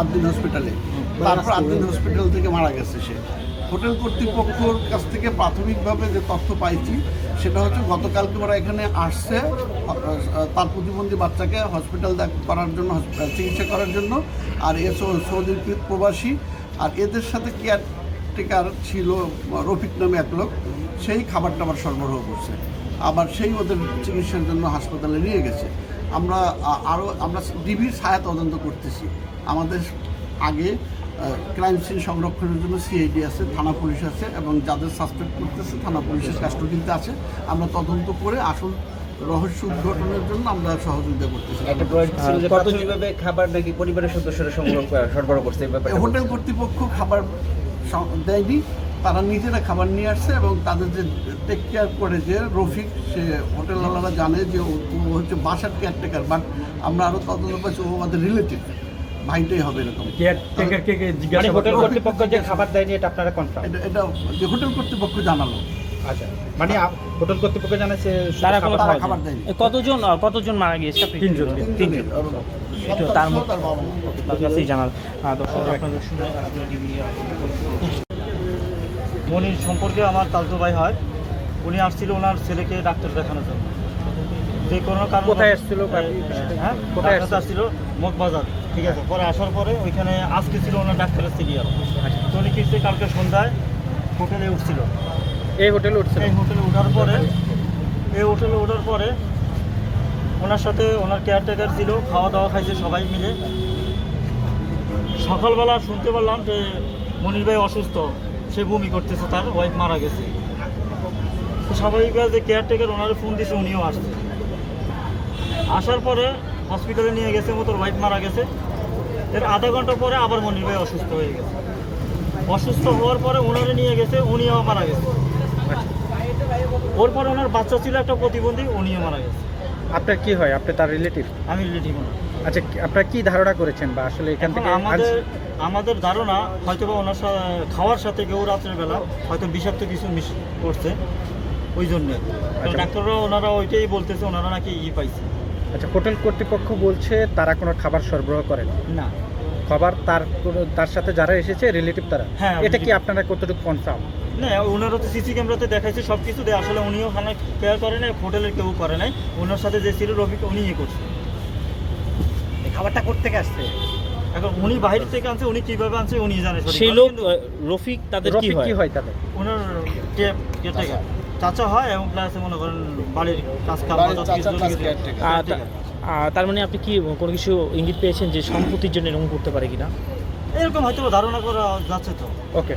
আদ্দিন হসপিটালে, তারপর আদ্দিন হসপিটাল থেকে মারা গেছে সে। হোটেল কর্তৃপক্ষর কাছ থেকে প্রাথমিকভাবে যে তথ্য পাইছি সেটা হচ্ছে গতকালকে ওরা এখানে আসছে তার প্রতিবন্ধী বাচ্চাকে হসপিটাল করার জন্য, চিকিৎসা করার জন্য। আর এ সৌদি প্রবাসী, আর এদের সাথে কেয়ারটেকার ছিল রফিক নামে এক লোক, সেই খাবার টাবার সরবরাহ করছে, আবার সেই ওদের চিকিৎসার জন্য হাসপাতালে নিয়ে গেছে। আমরা ডিবির ছায়া তদন্ত করতেছি। আমাদের আগে ক্রাইম সিন সংরক্ষণের জন্য সিআইডি আছে, থানা পুলিশ আছে, এবং যাদের সাসপেক্ট করতেছে থানা পুলিশের কাস্টডিতে আছে। আমরা তদন্ত করে আসল রহস্য উদ্ঘাটনের জন্য আমরা সহযোগিতা করতেছি। কতভাবে খাবার নাকি পরিবারের সদস্যরা সরবরাহ করছে? হোটেল কর্তৃপক্ষ খাবার দেয়নি, তারা নিজেরা খাবার নিয়ে আসছে, এবং তাদের যে টেক কেয়ার করে যে রফিক, সে হোটেলওয়ালারা জানে যে ও হচ্ছে বাসার কেয়ারটেকার, বাট আমরা আরও তদন্ত পাচ্ছি ও আমাদের রিলেটিভ, ভাইটাই হবে এরকম। হোটেল কর্তৃপক্ষ যে খাবার দেয়নি এটা আপনারা কনফার্ম? এটা যে হোটেল কর্তৃপক্ষ জানালো। আচ্ছা, মানে হোটেল কর্তৃপক্ষ জানাচ্ছে তারা খাবার দেয়নি। কতজন মারা গিয়েছে? তিনজন। তার কাছেই জানাল। মনির সম্পর্কে আমার তালতো ভাই হয়, উনি আসছিল ওনার ছেলেকে ডাক্তার দেখানোর জন্য। যে কোনো কারণে কোথায় আসছিল? হ্যাঁ, কোথায় আসছিল? মগবাজার। ঠিক আছে, পরে আসার পরে ওইখানে আজকে ছিল ওনার ডাক্তারের সিরিয়াল। তো উনি কিছু কালকে সন্ধ্যায় হোটেলে উঠছিল। এই হোটেলে ওঠার পরে ওনার সাথে ওনার কেয়ারটেকার ছিল, খাওয়া দাওয়া খাইছে সবাই মিলে। সকালবেলা শুনতে পারলাম যে মনির ভাই অসুস্থ, সে বমি করতেছে, তার ওয়াইফ মারা গেছে। তো স্বাভাবিকভাবে যে কেয়ারটেকার ওনারে ফোন দিয়েছে, উনিও আসছে। আসার পরে হসপিটালে নিয়ে গেছে, তোর ওয়াইফ মারা গেছে। এর আধা ঘন্টা পরে আবার মনির ভাই অসুস্থ হয়ে গেছে। অসুস্থ হওয়ার পরে ওনারে নিয়ে গেছে, উনিও মারা গেছে। ওর পরে ওনার বাচ্চা ছিল একটা প্রতিবন্ধী, উনিও মারা গেছে। আপনার কি হয়? আপনি তার রিলেটিভ? আমি রিলেটিভ না। আচ্ছা, আপনারা কি ধারণা করেছেন বা আসলে এখান থেকে? আমাদের ধারণা হয়তো বা ওনার খাওয়ার সাথে কেউ রাত্রের বেলা হয়তো বিষাক্ত কিছু মিশ করছে, ওই জন্যে। ডাক্তাররা ওনারা ওইটাই বলতেছে, ওনারা নাকি পাইছে। আচ্ছা, হোটেল কর্তৃপক্ষ বলছে তারা কোনো খাবার সরবরাহ করেন না, খাবার তার সাথে যারা এসেছে রিলেটিভ তারা। হ্যাঁ, এটা কি আপনারা কতটুকু কনফার্ম? না, ওনারা তো সিসি ক্যামেরাতে দেখাইছে সব কিছু। আসলে উনিও খানা কেয়ার করে নাই, হোটেলের কেউ করে নাই। ওনার সাথে যে ছিল রফিক, উনি করছে। খাবারটা কোত্থেকে আসছে? এখন উনি বাইরে থেকে আনছে, উনি কিভাবে আনছে উনি জানে। সেই লোক রফিক, তাদের কি হয়? তাদের ওনার চাচা হয়, এবং প্লাস মনে করেন বাড়ির কাজ কাম। তার মানে আপনি কি কোনো কিছু ইঙ্গিত পেয়েছেন যে সম্পত্তির জন্য এরকম করতে পারে কিনা? এরকম হয়তো ধারণা করা যাচ্ছে। তো ওকে।